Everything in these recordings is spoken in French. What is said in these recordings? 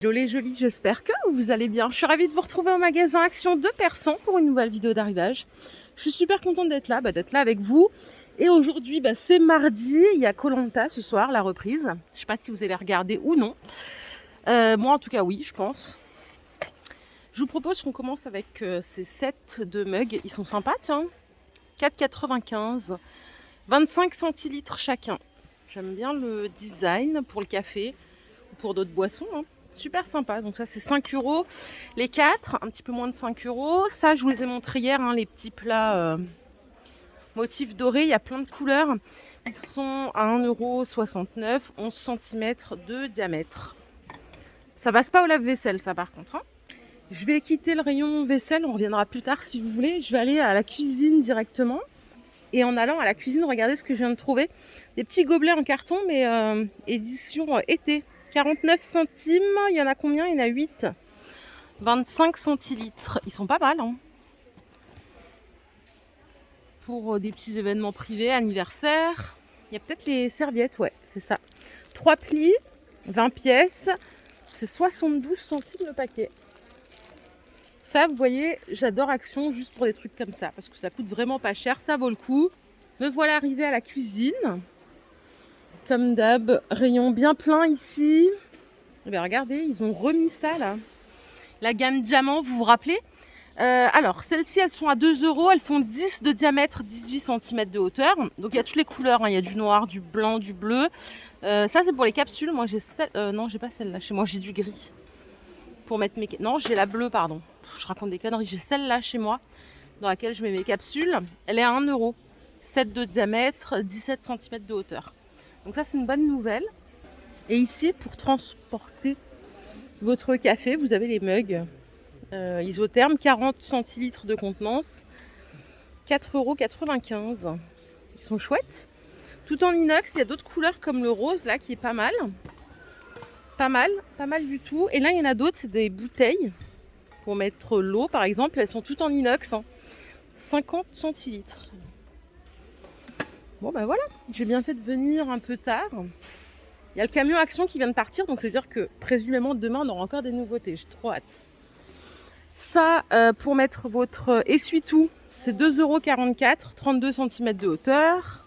Hello les jolis, j'espère que vous allez bien. Je suis ravie de vous retrouver au magasin Action de Persan pour une nouvelle vidéo d'arrivage. Je suis super contente d'être là avec vous. Et aujourd'hui, c'est mardi, il y a koh Lanta ce soir, la reprise. Je ne sais pas si vous allez regarder ou non. Moi en tout cas oui, je pense. Je vous propose qu'on commence avec ces sets de mugs. Ils sont sympas, tiens. 4,95, 25 centilitres chacun. J'aime bien le design pour le café ou pour d'autres boissons, hein. Super sympa, donc ça c'est 5 € les 4, un petit peu moins de 5 €. Ça je vous les ai montré hier, hein, les petits plats motifs dorés, il y a plein de couleurs. Ils sont à 1,69 €, 11 cm de diamètre. Ça passe pas au lave-vaisselle ça par contre, hein. Je vais quitter le rayon vaisselle, on reviendra plus tard si vous voulez. Je vais aller à la cuisine directement. Et en allant à la cuisine, regardez ce que je viens de trouver. Des petits gobelets en carton, mais édition été. 49 centimes, il y en a combien? Il y en a 8. 25 centilitres. Ils sont pas mal, hein. Pour des petits événements privés, anniversaire. Il y a peut-être les serviettes, ouais, c'est ça. 3 plis, 20 pièces. C'est 72 centimes le paquet. Ça, vous voyez, j'adore Action juste pour des trucs comme ça. Parce que ça coûte vraiment pas cher, ça vaut le coup. Me voilà arrivée à la cuisine. Comme d'hab, rayon bien plein ici. Et bien regardez, ils ont remis ça là. La gamme diamant, vous vous rappelez? Alors, celles-ci, elles sont à 2 €. Elles font 10 de diamètre, 18 cm de hauteur. Donc il y a toutes les couleurs, hein. Il y a du noir, du blanc, du bleu. Ça, c'est pour les capsules. Moi, j'ai celle... non, j'ai pas celle-là. Chez moi, j'ai du gris. Pour mettre mes... Non, j'ai la bleue, pardon. Je raconte des conneries. J'ai celle-là chez moi, dans laquelle je mets mes capsules. Elle est à 1 €. 7 de diamètre, 17 cm de hauteur. Donc ça, c'est une bonne nouvelle. Et ici, pour transporter votre café, vous avez les mugs isothermes, 40 centilitres de contenance, 4,95 €. Ils sont chouettes. Tout en inox, il y a d'autres couleurs comme le rose là qui est pas mal. Pas mal du tout. Et là, il y en a d'autres, c'est des bouteilles pour mettre l'eau par exemple. Elles sont toutes en inox, hein. 50 centilitres. Bon ben voilà, j'ai bien fait de venir un peu tard. Il y a le camion Action qui vient de partir, donc c'est à dire que présumément demain on aura encore des nouveautés. J'ai trop hâte. Ça, pour mettre votre essuie-tout, c'est 2,44 €, 32 cm de hauteur.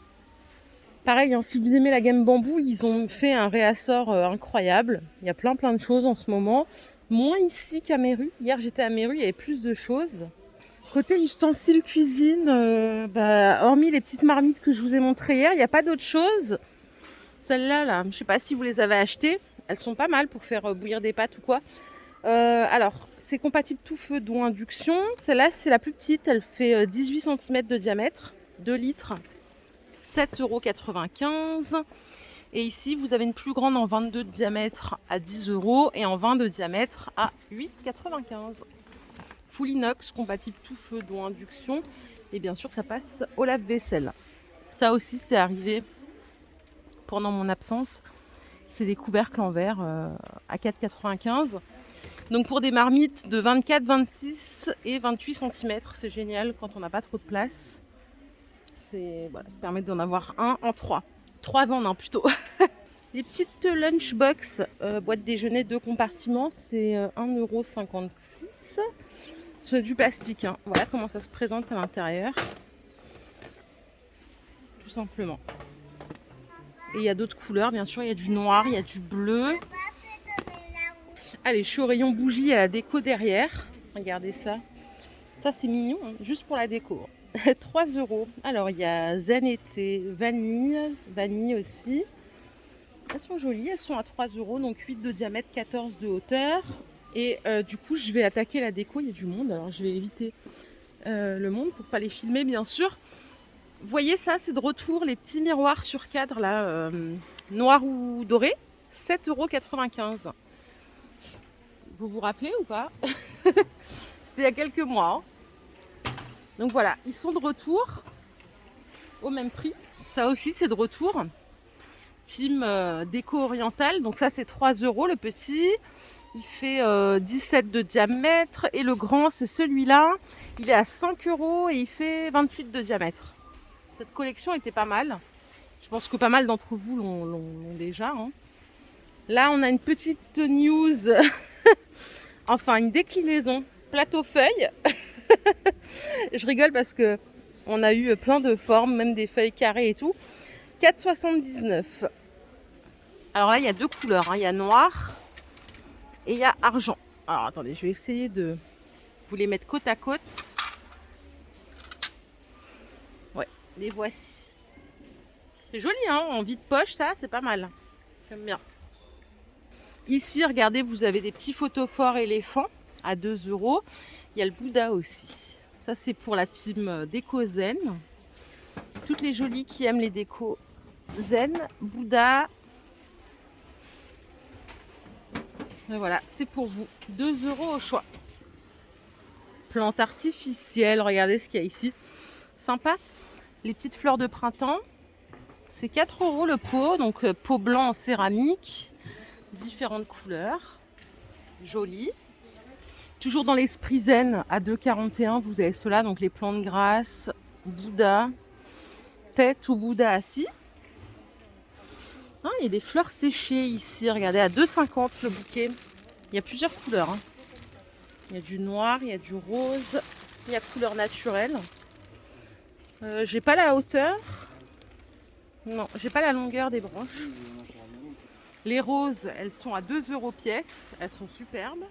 Pareil, hein, si vous aimez la gamme bambou, ils ont fait un réassort incroyable. Il y a plein de choses en ce moment. Moins ici qu'à Méru. Hier j'étais à Méru, il y avait plus de choses. Côté ustensiles cuisine, hormis les petites marmites que je vous ai montrées hier, il n'y a pas d'autre chose. Celles-là, là, je ne sais pas si vous les avez achetées. Elles sont pas mal pour faire bouillir des pâtes ou quoi. Alors, c'est compatible tout feu, dont induction. Celle-là, c'est la plus petite. Elle fait 18 cm de diamètre, 2 litres, 7,95 €. Et ici, vous avez une plus grande en 22 de diamètre à 10 € et en 20 de diamètre à 8,95 €. Full inox, compatible tout feu, dont induction. Et bien sûr, ça passe au lave-vaisselle. Ça aussi, c'est arrivé pendant mon absence. C'est des couvercles en verre à 4,95 €. Donc pour des marmites de 24, 26 et 28 cm, c'est génial quand on n'a pas trop de place. Voilà, ça permet d'en avoir un en 3. 3 en 1 plutôt. Les petites lunchbox, boîte déjeuner 2 compartiments, c'est 1,56 €. C'est du plastique, hein. Voilà comment ça se présente à l'intérieur. Tout simplement. Et il y a d'autres couleurs, bien sûr, il y a du noir, il y a du bleu. Allez, je suis au rayon bougie à la déco derrière. Regardez ça. Ça, c'est mignon, hein, juste pour la déco. 3 €. Alors, il y a zen été, vanille aussi. Elles sont jolies, elles sont à 3 €, donc 8 de diamètre, 14 de hauteur. Et du coup, je vais attaquer la déco. Il y a du monde, alors je vais éviter le monde pour pas les filmer, bien sûr. Vous voyez ça, c'est de retour, les petits miroirs sur cadre, là, noir ou doré. 7,95 €. Vous vous rappelez ou pas? C'était il y a quelques mois, hein. Donc voilà, ils sont de retour au même prix. Ça aussi, c'est de retour. Team déco orientale. Donc ça, c'est 3 € le petit. Il fait 17 de diamètre. Et le grand, c'est celui-là. Il est à 5 € et il fait 28 de diamètre. Cette collection était pas mal. Je pense que pas mal d'entre vous l'ont déjà, hein. Là, on a une petite news, enfin une déclinaison plateau feuille. Je rigole parce que on a eu plein de formes, même des feuilles carrées et tout. 4,79. Alors là, il y a deux couleurs, hein. Il y a noir et il y a argent. Alors attendez, je vais essayer de vous les mettre côte à côte. Ouais, les voici. C'est joli, hein, en vide poche, ça, c'est pas mal. J'aime bien. Ici, regardez, vous avez des petits photophores éléphants à 2 €. Il y a le Bouddha aussi. Ça, c'est pour la team déco zen. Toutes les jolies qui aiment les décos zen, Bouddha. Et voilà, c'est pour vous. 2 € au choix. Plantes artificielles, regardez ce qu'il y a ici. Sympa. Les petites fleurs de printemps. C'est 4 € le pot, donc pot blanc en céramique. Différentes couleurs. Joli. Toujours dans l'esprit zen, à 2,41, vous avez cela, donc les plantes grasses, Bouddha, tête ou Bouddha assis. Ah, il y a des fleurs séchées ici, regardez, à 2,50 le bouquet. Il y a plusieurs couleurs, hein. Il y a du noir, il y a du rose, il y a couleur naturelle. J'ai pas la hauteur. Non, j'ai pas la longueur des branches. Les roses, elles sont à 2 € pièce. Elles sont superbes.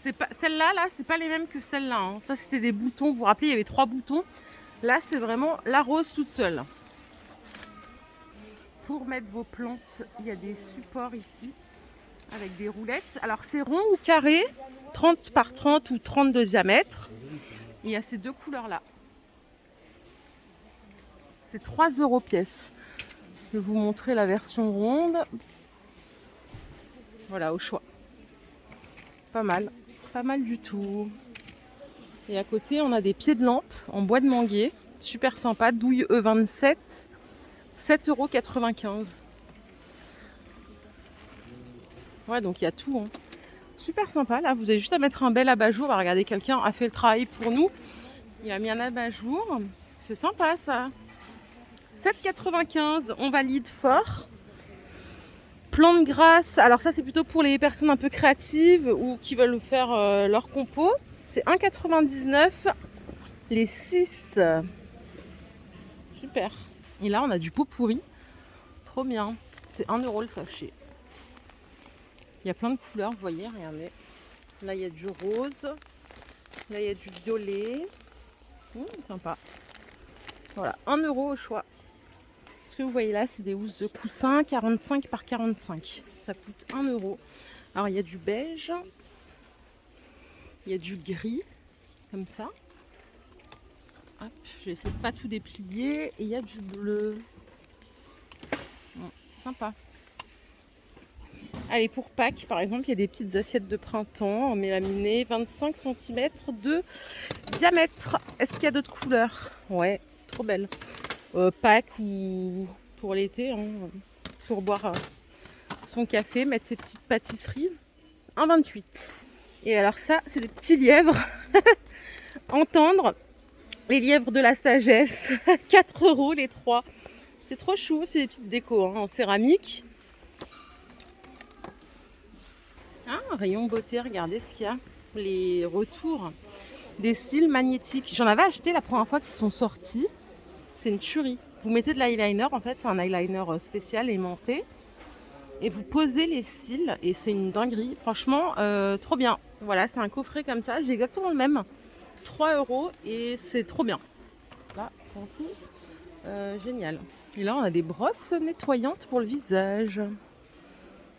C'est pas celles-là, là, c'est pas les mêmes que celles-là, hein. Ça, c'était des boutons. Vous vous rappelez, il y avait 3 boutons. Là, c'est vraiment la rose toute seule. Pour mettre vos plantes, il y a des supports ici avec des roulettes. Alors, c'est rond ou carré, 30 par 30 ou 30 de diamètre. Il y a ces deux couleurs-là. C'est 3 € pièce. Je vais vous montrer la version ronde. Voilà, au choix. Pas mal du tout. Et à côté, on a des pieds de lampe en bois de manguier. Super sympa, douille E27, 7,95 €. Ouais, donc il y a tout, hein. Super sympa, là, vous avez juste à mettre un bel abat-jour. Bah, regardez, quelqu'un a fait le travail pour nous. Il a mis un abat-jour. C'est sympa, ça. 7,95 €, on valide fort. Plantes grasses, alors ça c'est plutôt pour les personnes un peu créatives ou qui veulent faire leur compo. C'est 1,99 € les 6. Super. Et là on a du pot pourri. Trop bien. C'est 1 € le sachet. Il y a plein de couleurs, vous voyez, regardez. Là il y a du rose. Là il y a du violet. Sympa. Voilà, 1 € au choix. Ce que vous voyez là, c'est des housses de coussin 45 par 45. Ça coûte 1 €. Alors il y a du beige. Il y a du gris, comme ça. Hop, je vais essayer de pas tout déplier. Et il y a du bleu. Bon, sympa. Allez, pour Pâques, par exemple, il y a des petites assiettes de printemps en mélaminé, 25 cm de diamètre. Est-ce qu'il y a d'autres couleurs? Ouais, trop belle. Pâques ou pour l'été, hein, pour boire son café, mettre ses petites pâtisseries. 1,28 €. Et alors ça, c'est des petits lièvres. Entendre les lièvres de la sagesse. 4 € les 3. C'est trop chou, c'est des petites décos, hein, en céramique. Ah, rayon beauté, regardez ce qu'il y a. Les retours des styles magnétiques. J'en avais acheté la première fois qu'ils sont sortis. C'est une tuerie. Vous mettez de l'eyeliner, en fait, c'est un eyeliner spécial aimanté. Et vous posez les cils et c'est une dinguerie. Franchement, trop bien. Voilà, c'est un coffret comme ça. J'ai exactement le même. 3 € et c'est trop bien. Là, pour le coup, génial. Et là, on a des brosses nettoyantes pour le visage.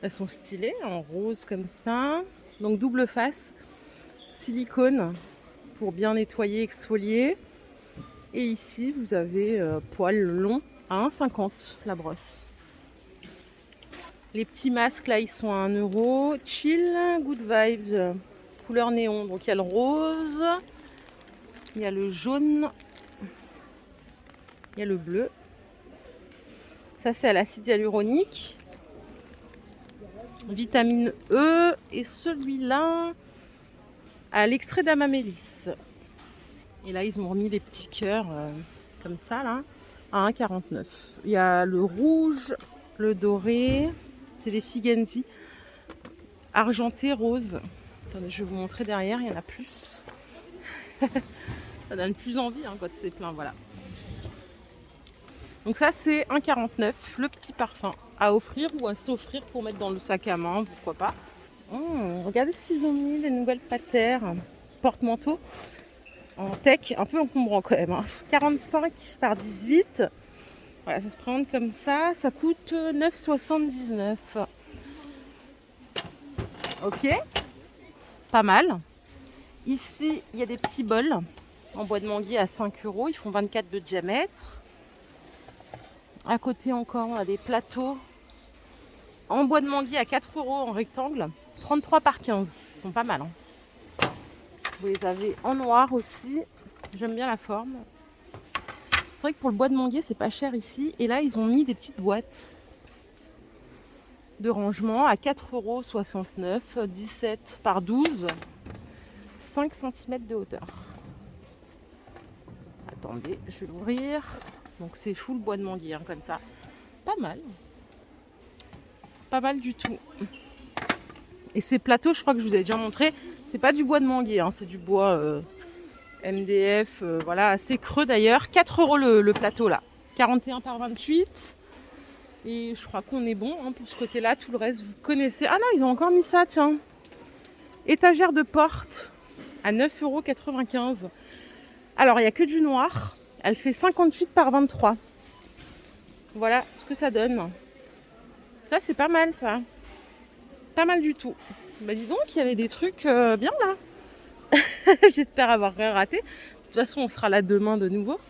Elles sont stylées, en rose comme ça. Donc double face. Silicone pour bien nettoyer, exfolier. Et ici, vous avez poil long à 1,50 € la brosse. Les petits masques, là, ils sont à 1 €. Chill, good vibes, couleur néon. Donc, il y a le rose, il y a le jaune, il y a le bleu. Ça, c'est à l'acide hyaluronique. Vitamine E. Et celui-là, à l'extrait d'amamélis. Et là, ils ont remis les petits cœurs comme ça, là, à 1,49 €. Il y a le rouge, le doré. C'est des Figenzi argenté rose. Attendez, je vais vous montrer derrière, il y en a plus. Ça donne plus envie hein, quand c'est plein, voilà. Donc ça c'est 1,49 € le petit parfum à offrir ou à s'offrir pour mettre dans le sac à main, pourquoi pas. Regardez ce qu'ils ont mis, les nouvelles patères, porte-manteau en tech, un peu encombrant quand même. 45 par 18. Voilà, ça se présente comme ça. Ça coûte 9,79 €. Ok, pas mal. Ici, il y a des petits bols en bois de manguier à 5 €. Ils font 24 de diamètre. À côté encore, on a des plateaux en bois de manguier à 4 € en rectangle. 33 par 15. Ils sont pas mal. Hein. Vous les avez en noir aussi. J'aime bien la forme. C'est vrai que pour le bois de manguier, c'est pas cher ici. Et là, ils ont mis des petites boîtes de rangement à 4,69 €, 17 par 12, 5 cm de hauteur. Attendez, je vais l'ouvrir. Donc c'est full bois de manguier, hein, comme ça. Pas mal. Pas mal du tout. Et ces plateaux, je crois que je vous ai déjà montré, c'est pas du bois de manguier, hein, c'est du bois MDF, voilà, assez creux d'ailleurs. 4 € le plateau là. 41 par 28. Et je crois qu'on est bon hein, pour ce côté-là. Tout le reste, vous connaissez. Ah non, ils ont encore mis ça, tiens. Étagère de porte à 9,95 €. Alors, il n'y a que du noir. Elle fait 58 par 23. Voilà ce que ça donne. Ça, c'est pas mal, ça. Pas mal du tout. Bah dis donc, il y avait des trucs bien là. J'espère avoir rien raté. De toute façon, on sera là demain de nouveau.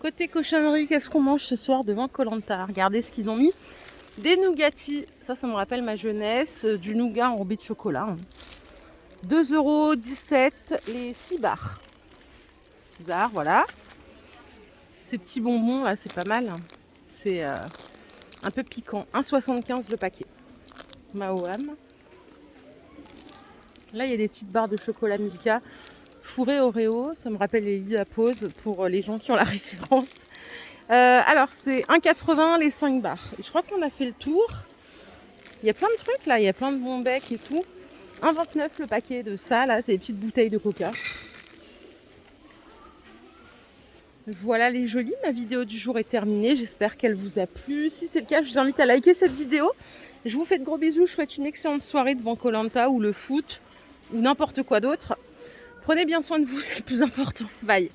Côté cochonnerie, qu'est-ce qu'on mange ce soir devant Koh Lanta? Regardez ce qu'ils ont mis. Des nougatis. Ça me rappelle ma jeunesse. Du nougat enrobé de chocolat. 2,17 € les 6 bars. 6 bars, voilà. Ces petits bonbons là, c'est pas mal. C'est un peu piquant. 1,75 € le paquet. Maoam. Là, il y a des petites barres de chocolat Milka fourré Oreo. Ça me rappelle les lits à pause pour les gens qui ont la référence. Alors, c'est 1,80 € les 5 barres. Et je crois qu'on a fait le tour. Il y a plein de trucs là. Il y a plein de bons becs et tout. 1,29 € le paquet de ça. Là, c'est des petites bouteilles de coca. Voilà les jolies. Ma vidéo du jour est terminée. J'espère qu'elle vous a plu. Si c'est le cas, je vous invite à liker cette vidéo. Je vous fais de gros bisous. Je souhaite une excellente soirée devant Koh Lanta ou le foot ou n'importe quoi d'autre. Prenez bien soin de vous, c'est le plus important. Bye.